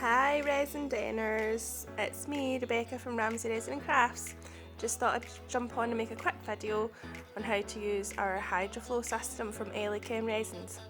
Hi Resin Deners, it's me Rebekah from Ramsay Resin and Crafts. Just thought I'd jump on and make a quick video on how to use our Hydroflow system from Elichems Resins.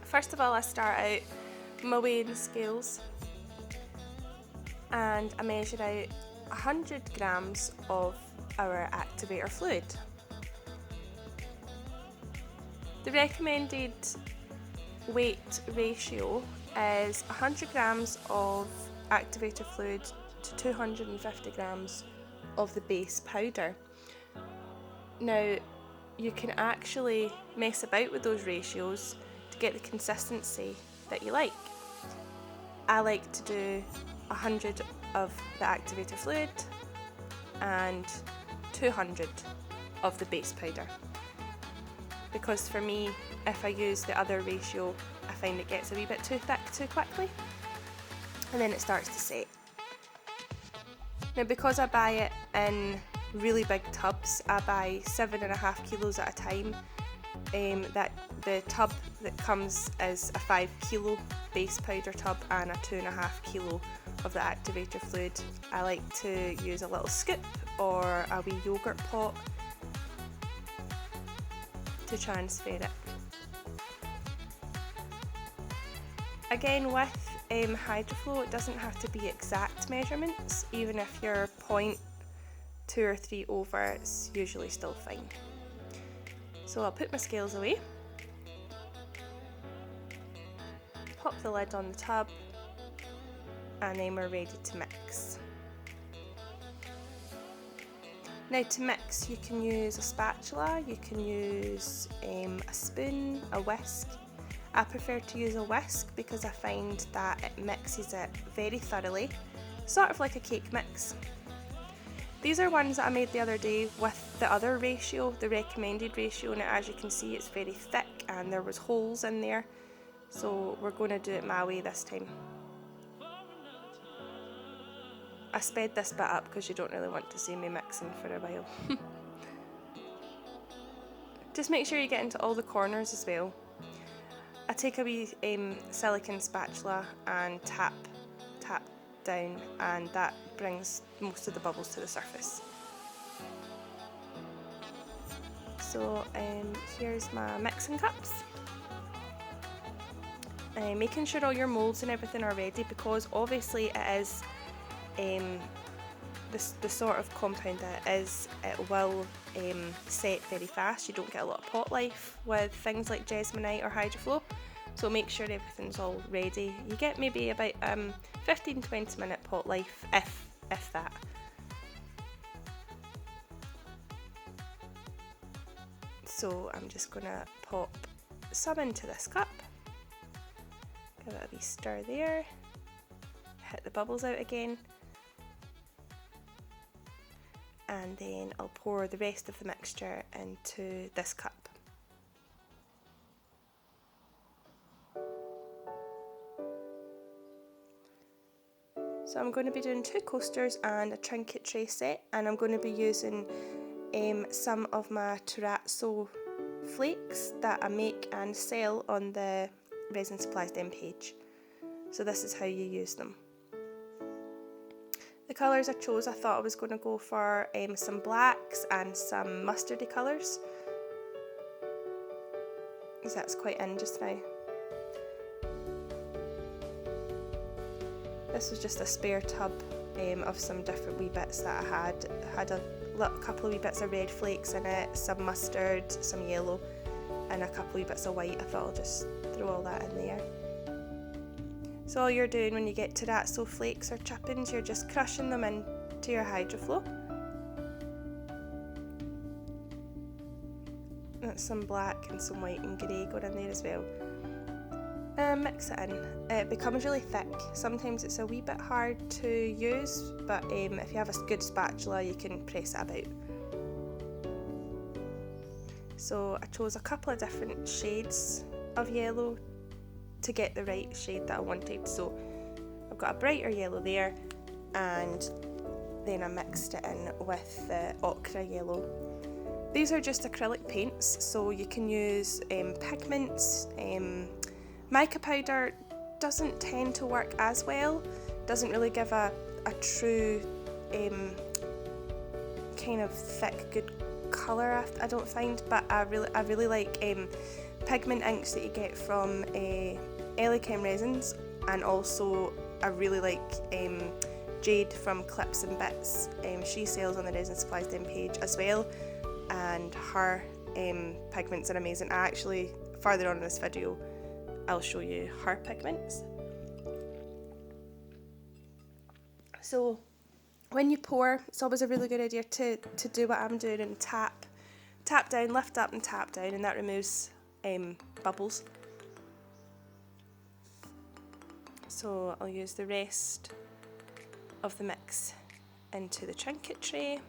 First of all, I start out my weighing scales and I measure out 100 grams of our activator fluid. The recommended weight ratio is 100 grams of activator fluid to 250 grams of the base powder. Now, you can actually mess about with those ratios to get the consistency that you like. I like to do 100 of the activator fluid and 200 of the base powder, because for me, if I use the other ratio, I find it gets a wee bit too thick too quickly and then it starts to set. Now, because I buy it in really big tubs, I buy 7.5 kilos at a time. That the tub that comes is a 5 kilo base powder tub and a 2.5 kilo of the activator fluid. I like to use a little scoop or a wee yogurt pot to transfer it. Again, with Hydroflow, it doesn't have to be exact measurements. Even if you're 0.2 or 3 over, it's usually still fine. So I'll put my scales away, pop the lid on the tub, and then we're ready to mix. Now, to mix, you can use a spatula, you can use a spoon, a whisk. I prefer to use a whisk because I find that it mixes it very thoroughly, sort of like a cake mix. These are ones that I made the other day with the other ratio, the recommended ratio, and as you can see it's very thick and there was holes in there, so we're going to do it my way this time. I sped this bit up because you don't really want to see me mixing for a while. Just make sure you get into all the corners as well. I take a wee silicone spatula and tap down, and that brings most of the bubbles to the surface. So here's my mixing cups. Making sure all your moulds and everything are ready, because obviously it is the sort of compound that it is, it will set very fast. You don't get a lot of pot life with things like Jesmonite or Hydroflow, so make sure everything's all ready. You get maybe about 15-20 minute pot life, if that. So I'm just gonna pop some into this cup, give it a wee stir there, hit the bubbles out again, and then I'll pour the rest of the mixture into this cup. So I'm going to be doing 2 coasters and a trinket tray set, and I'm going to be using some of my terrazzo flakes that I make and sell on the Resin Supplies Den page. So this is how you use them. The colours I chose, I thought I was going to go for some blacks and some mustardy colours, because that's quite in just now. This was just a spare tub of some different wee bits that I had. I had a couple of wee bits of red flakes in it, some mustard, some yellow, and a couple of wee bits of white. I thought I'll just throw all that in there. So all you're doing when you get terrazzo flakes or chippings, you're just crushing them into your Hydroflow. That's some black and some white and grey going in there as well. Mix it in. It becomes really thick. Sometimes it's a wee bit hard to use, but if you have a good spatula you can press it about. So I chose a couple of different shades of yellow to get the right shade that I wanted. So I've got a brighter yellow there, and then I mixed it in with the ochre yellow. These are just acrylic paints, so you can use pigments, mica powder doesn't tend to work as well. Doesn't really give a true kind of thick, good colour, I don't find, but I really like pigment inks that you get from Elichems resins, and also I really like Jade from Clips and Bits. She sells on the Resin Supplies Den page as well, and her pigments are amazing. I actually, further on in this video, I'll show you her pigments. So when you pour, it's always a really good idea to do what I'm doing and tap down, lift up and tap down, and that removes bubbles. So I'll use the rest of the mix into the trinket tray.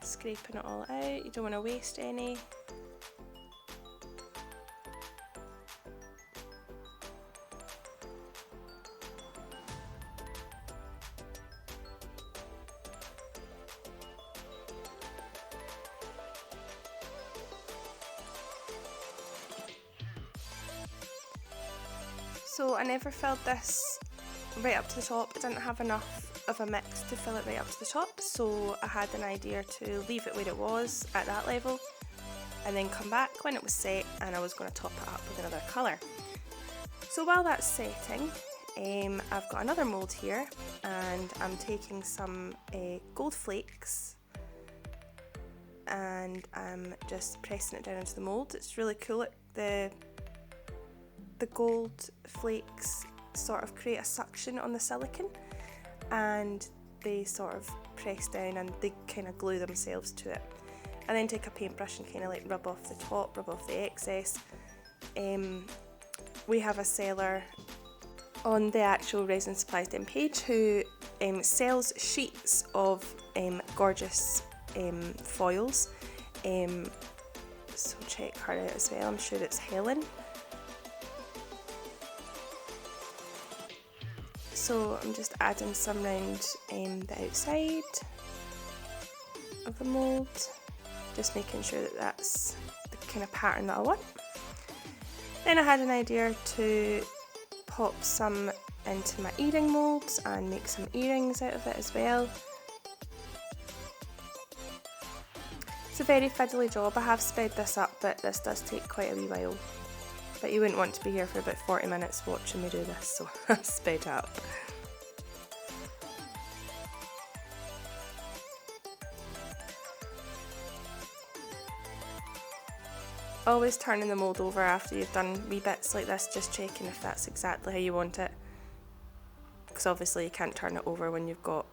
Scraping it all out, you don't want to waste any. So I never filled this right up to the top. I didn't have enough of a mix to fill it right up to the top, so I had an idea to leave it where it was at that level and then come back when it was set, and I was going to top it up with another colour. So while that's setting, I've got another mould here, and I'm taking some gold flakes and I'm just pressing it down into the mould. It's really cool. The gold flakes sort of create a suction on the silicone, and they sort of press down and they kind of glue themselves to it. And then take a paintbrush and kind of like rub off the top, rub off the excess. We have a seller on the actual Resin Supplies Den page who sells sheets of gorgeous foils. So check her out as well. I'm sure it's Helen. So I'm just adding some round the outside of the mould, just making sure that that's the kind of pattern that I want. Then I had an idea to pop some into my earring moulds and make some earrings out of it as well. It's a very fiddly job. I have sped this up, but this does take quite a wee while. But you wouldn't want to be here for about 40 minutes watching me do this, so I've sped up. Always turning the mould over after you've done wee bits like this, just checking if that's exactly how you want it. Because obviously you can't turn it over when you've got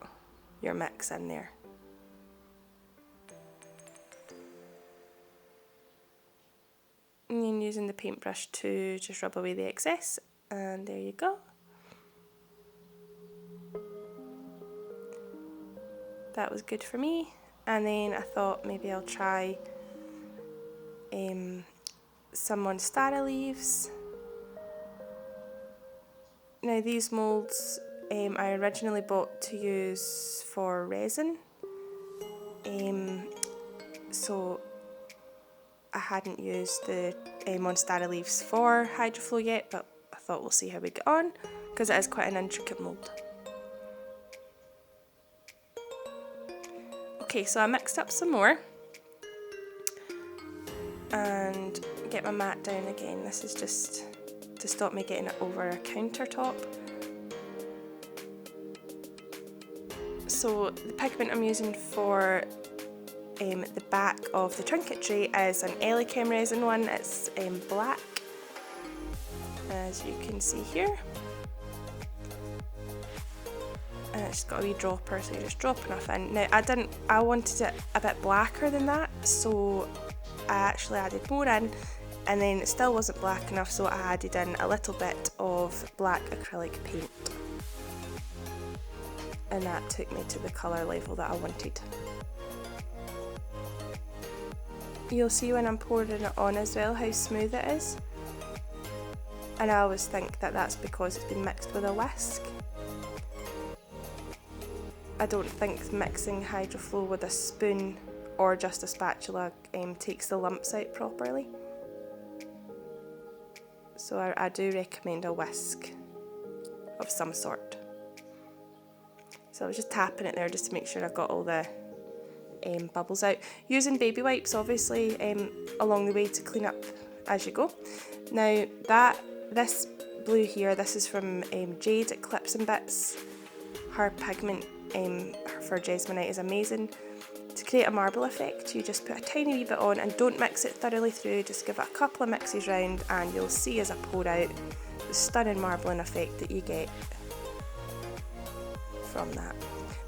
your mix in there. And then using the paintbrush to just rub away the excess, and there you go. That was good for me. And then I thought maybe I'll try some monstera leaves. Now these moulds I originally bought to use for resin, so I hadn't used the monstera leaves for Hydroflow yet, but I thought we'll see how we get on, because it is quite an intricate mould. Okay, so I mixed up some more and get my mat down again. This is just to stop me getting it over a countertop. So the pigment I'm using for the back of the trinket tray is an Elichems resin one. It's black, as you can see here. And it's got a wee dropper, so you just drop enough in. Now I wanted it a bit blacker than that, so I actually added more in, and then it still wasn't black enough, so I added in a little bit of black acrylic paint. And that took me to the colour level that I wanted. You'll see when I'm pouring it on as well how smooth it is. And I always think that that's because it's been mixed with a whisk. I don't think mixing Hydroflow with a spoon or just a spatula takes the lumps out properly. So I do recommend a whisk of some sort. So I was just tapping it there just to make sure I got all the bubbles out. Using baby wipes obviously along the way to clean up as you go. Now this blue here, this is from Jade at Clips and Bits. Her pigment for Jesmonite is amazing. To create a marble effect, you just put a tiny wee bit on and don't mix it thoroughly through, just give it a couple of mixes round and you'll see as I pour out the stunning marbling effect that you get from that.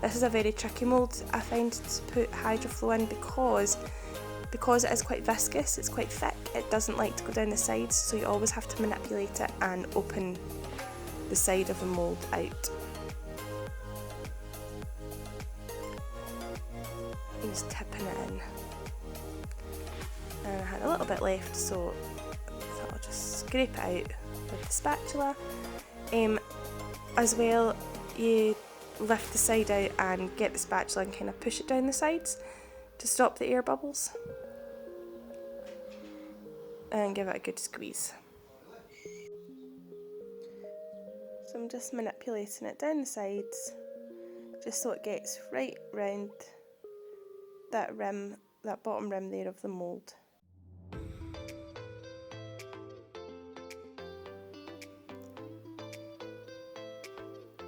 This is a very tricky mould I find to put Hydroflow in because it is quite viscous, it's quite thick, it doesn't like to go down the sides, so you always have to manipulate it and open the side of the mould out. Just tipping it in. And I had a little bit left, so I thought I'll just scrape it out with the spatula. As well, you lift the side out and get the spatula and kind of push it down the sides to stop the air bubbles. And give it a good squeeze. So I'm just manipulating it down the sides, just so it gets right round that rim, that bottom rim there of the mould.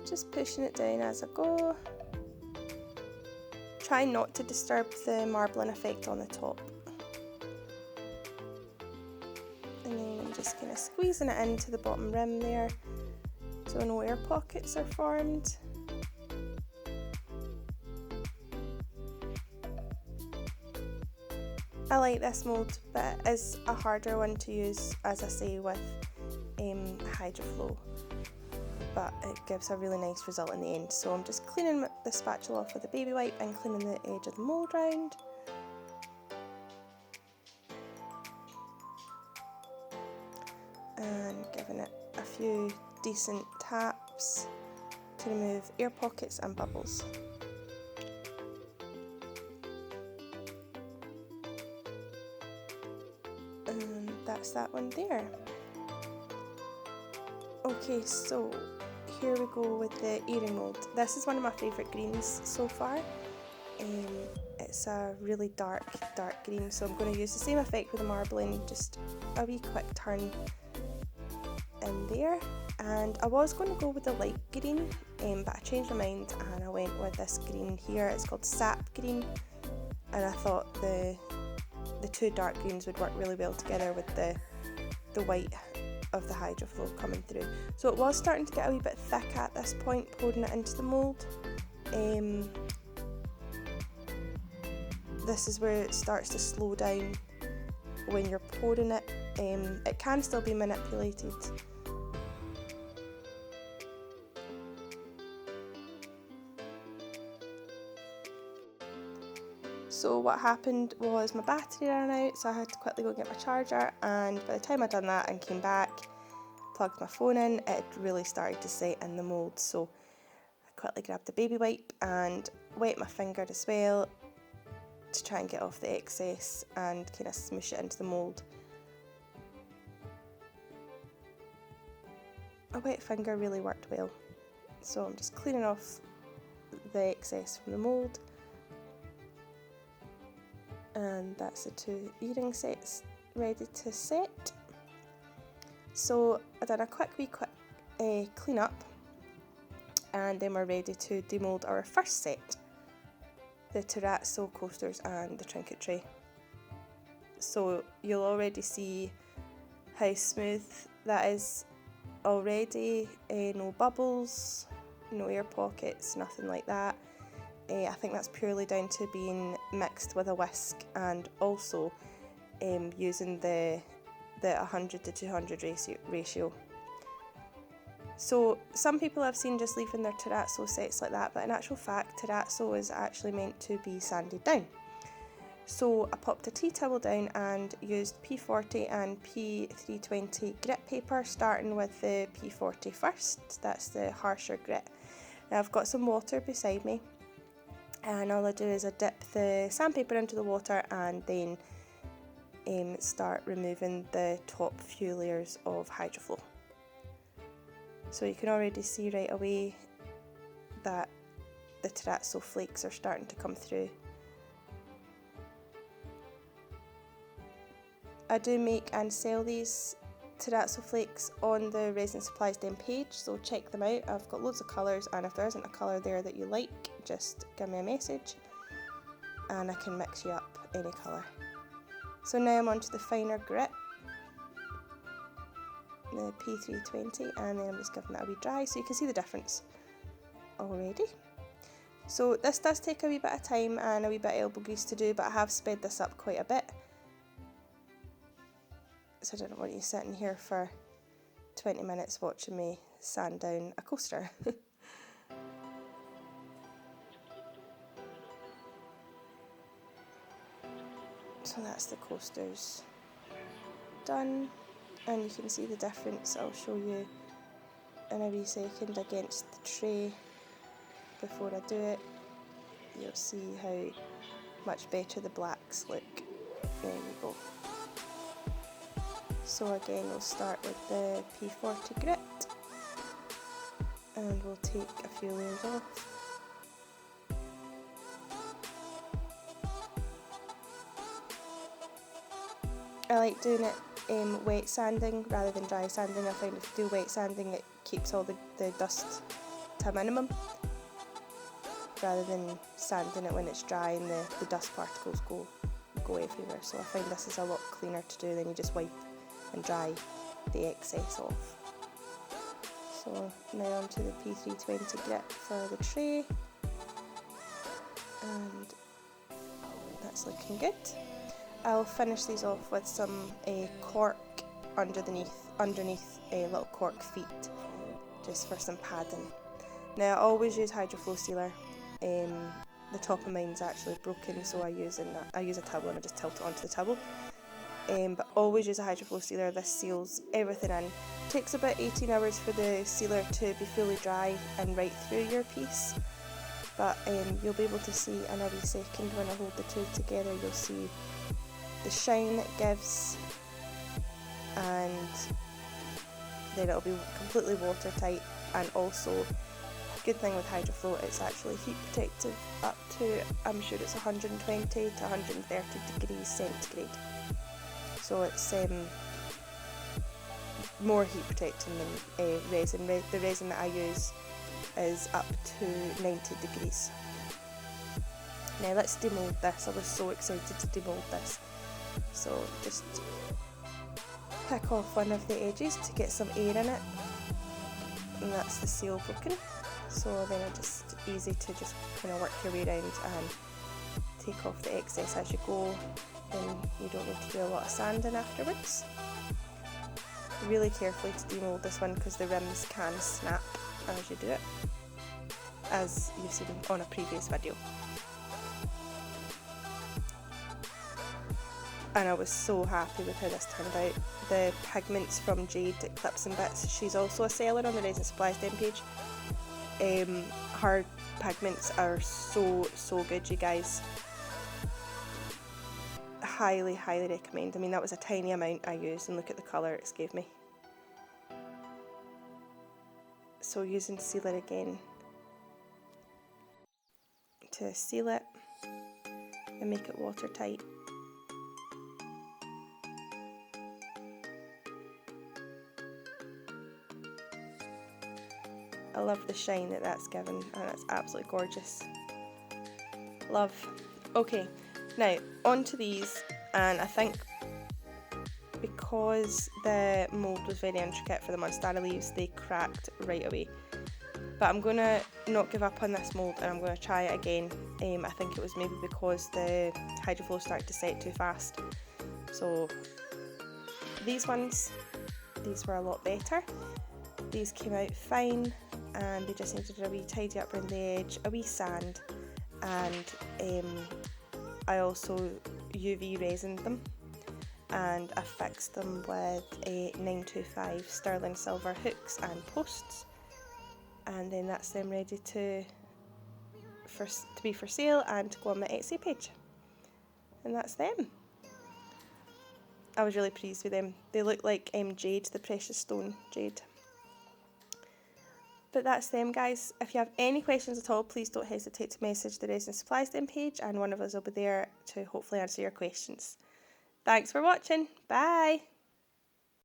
Just pushing it down as I go. Try not to disturb the marbling effect on the top. And then I'm just kind of squeezing it into the bottom rim there so no air pockets are formed. I like this mould, but it is a harder one to use, as I say, with Hydroflow, but it gives a really nice result in the end. So I'm just cleaning the spatula off with a baby wipe and cleaning the edge of the mould round. And giving it a few decent taps to remove air pockets and bubbles. And that's that one there. Okay, so here we go with the earring mould. This is one of my favourite greens so far. It's a really dark green, so I'm going to use the same effect with the marbling, just a wee quick turn in there. And I was going to go with the light green, but I changed my mind and I went with this green here. It's called Sap Green, and I thought the two dark greens would work really well together with the white of the Hydroflow coming through. So it was starting to get a wee bit thick at this point, pouring it into the mould. This is where it starts to slow down when you're pouring it. It can still be manipulated. So what happened was my battery ran out, so I had to quickly go and get my charger, and by the time I'd done that and came back, plugged my phone in, it really started to set in the mould. So I quickly grabbed a baby wipe and wet my finger as well to try and get off the excess and kind of smoosh it into the mould. A wet finger really worked well, so I'm just cleaning off the excess from the mould. And that's the two earring sets ready to set. So I done a quick clean up, and then we're ready to demold our first set, the terrazzo coasters and the trinket tray. So you'll already see how smooth that is already, no bubbles, no air pockets, nothing like that. I think that's purely down to being mixed with a whisk and also using the 100 to 200 ratio. So some people I've seen just leaving their terrazzo sets like that, but in actual fact terrazzo is actually meant to be sanded down. So I popped a tea towel down and used P40 and P320 grit paper, starting with the P40 first. That's the harsher grit. Now I've got some water beside me, And all I do is I dip the sandpaper into the water and then start removing the top few layers of Hydroflow. So you can already see right away that the terrazzo flakes are starting to come through. I do make and sell these terrazzo flakes on the Resin Supplies Den page, so check them out. I've got loads of colours, and if there isn't a colour there that you like, just give me a message and I can mix you up any colour. So now I'm on to the finer grit, the P320, and then I'm just giving that a wee dry so you can see the difference already. So this does take a wee bit of time and a wee bit of elbow grease to do, but I have sped this up quite a bit. So I don't want you sitting here for 20 minutes watching me sand down a coaster. So that's the coasters done, and you can see the difference. I'll show you in a wee second against the tray before I do it. You'll see how much better the blacks look. There you go. So again, we'll start with the P40 grit and we'll take a few layers off. I like doing it wet sanding rather than dry sanding. I find if you do wet sanding, it keeps all the dust to a minimum, rather than sanding it when it's dry and the dust particles go everywhere. So I find this is a lot cleaner to do than you just wipe and dry the excess off. So now onto the P320 grit for the tray, and that's looking good. I'll finish these off with some cork underneath little cork feet, just for some padding. Now I always use Hydroflow sealer. The top of mine's actually broken, so I use a towel and I just tilt it onto the towel. But always use a Hydroflow sealer. This seals everything in. It takes about 18 hours for the sealer to be fully dry and right through your piece, but you'll be able to see in a wee second when I hold the two together. You'll see the shine it gives, and then it'll be completely watertight. And also, good thing with Hydroflow, it's actually heat protective up to, I'm sure it's 120 to 130 degrees centigrade. So it's more heat protecting than resin. The resin that I use is up to 90 degrees. Now let's demold this. I was so excited to demold this. So just pick off one of the edges to get some air in it, and that's the seal broken. So then it's just easy to just kind of work your way around and take off the excess as you go. Then you don't need to do a lot of sanding afterwards. Really carefully to demold this one because the rims can snap as you do it, as you've seen on a previous video. And I was so happy with how this turned out. The pigments from Jade at Clips and Bits, she's also a seller on the Resin Supplies Den page. Her pigments are so good, you guys. Highly recommend. I mean, that was a tiny amount I used, and look at the colour it's gave me. So using sealer again to seal it and make it watertight. I love the shine that that's given, and it's absolutely gorgeous. Love. Okay, now onto these, and I think because the mould was very intricate for the monstera leaves, they cracked right away. But I'm going to not give up on this mould, and I'm going to try it again. I think it was maybe because the Hydroflow started to set too fast. So these were a lot better. These came out fine, and they just needed a wee tidy up around the edge, a wee sand, and I also UV resined them, and I fixed them with a 925 sterling silver hooks and posts, and then that's them ready to to be for sale and to go on my Etsy page. And that's them. I was really pleased with them. They look like jade, the precious stone jade. But that's them, guys. If you have any questions at all, please don't hesitate to message the Resin Supplies Den page, and one of us will be there to hopefully answer your questions. Thanks for watching. Bye!